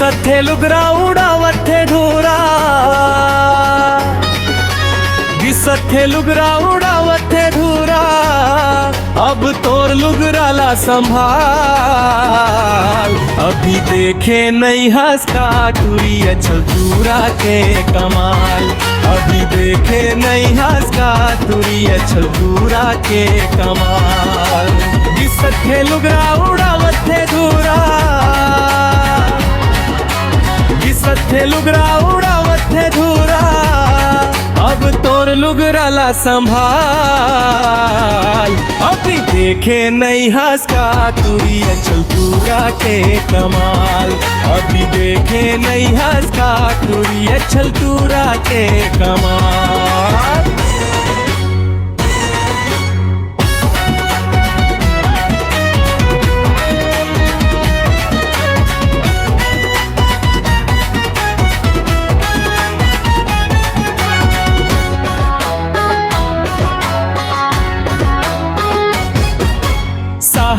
घिसथे लुगरा उड़ावथे धूरा, घिसथे लुगरा उड़ावथे धूरा, अब तोर लुगराला संभाल। अभी देखे नहीं हंस का टूरी अचल चूरा के कमाल, अभी देखे नहीं हंस का टूरी अचल चूरा के कमाल। घिसथे लुगरा उड़ावथे धूरा, घिसथे लुगरा उड़ावथे धूरा, अब तोर लुगराला संभाल। अभी देखे नहीं हंस का टूरी अचल चूरा के कमाल, अभी देखे नहीं हंस का टूरी अचल चूरा के कमाल।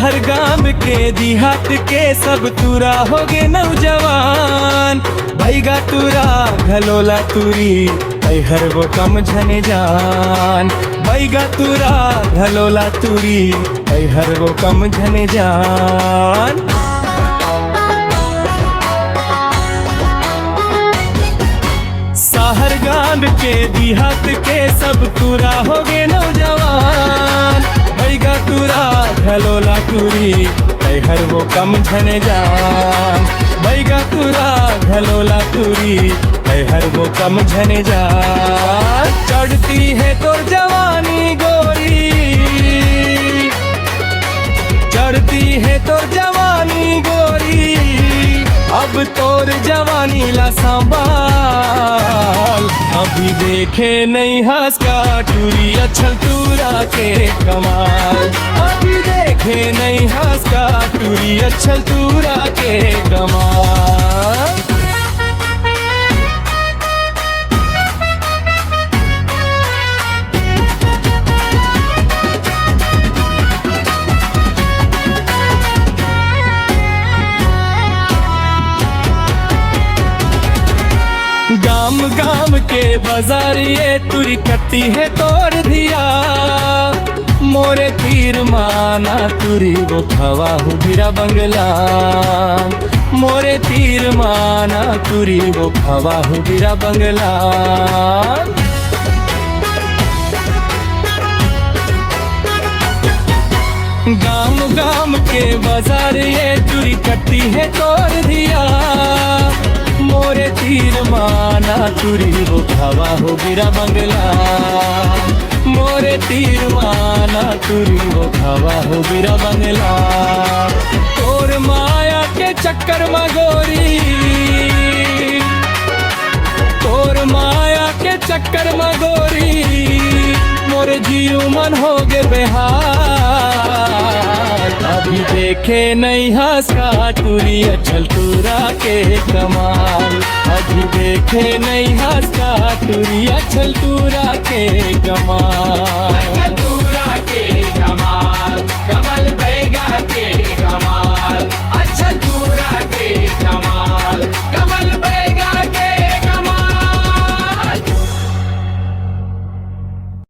हर गांव के देहात के सब तुरा हो गे नौजवान, भैगा तुरा घलोला तुरी हर वो कम झने जान, भैगा तुरा घलोला तुरी हर वो कम झने जान। शहर गांव के देहात के सब तुरा हो गे नौजवान, भैगा तुरा घलोला तुरी हर वो कम झने जान, भैगा तुरा घलोला तुरी हर वो कम झने जान। चढ़ती है तोर जवानी गोरी, चढ़ती है तोर जवानी गोरी, अब तोर जवानी ला संभाल। अभी देखे नहीं हंस का टूरी अचल चूरा के कमाल, अभी देखे नहीं हंस का टूरी अचल चूरा के कमाल। गाम गाम के बाजार ये तुरी कट्टी है तोर धिया, मोरे तीर माना तुरी वो खवा हुबिरा बंगला, मोरे तीर माना तुरी वो खवा हुबिरा बंगला। गाम गाम के बाजार ये तुरी कट्टी है तोर धिया, मोरे तीर माना तुरी वो खवा हो गिरा बंगला, मोरे तीर माना तुरी वो खवा हो गिरा बंगला। तोर माया के चक्कर में गोरी, तोर माया के चक्कर में गोरी, मोरे जीव मन हो गे बेहाल। अभी देखे नहीं हंस का टूरी अचल चूरा के कमाल, अभी देखे नहीं हंस का टूरी अचल चूरा के कमाल।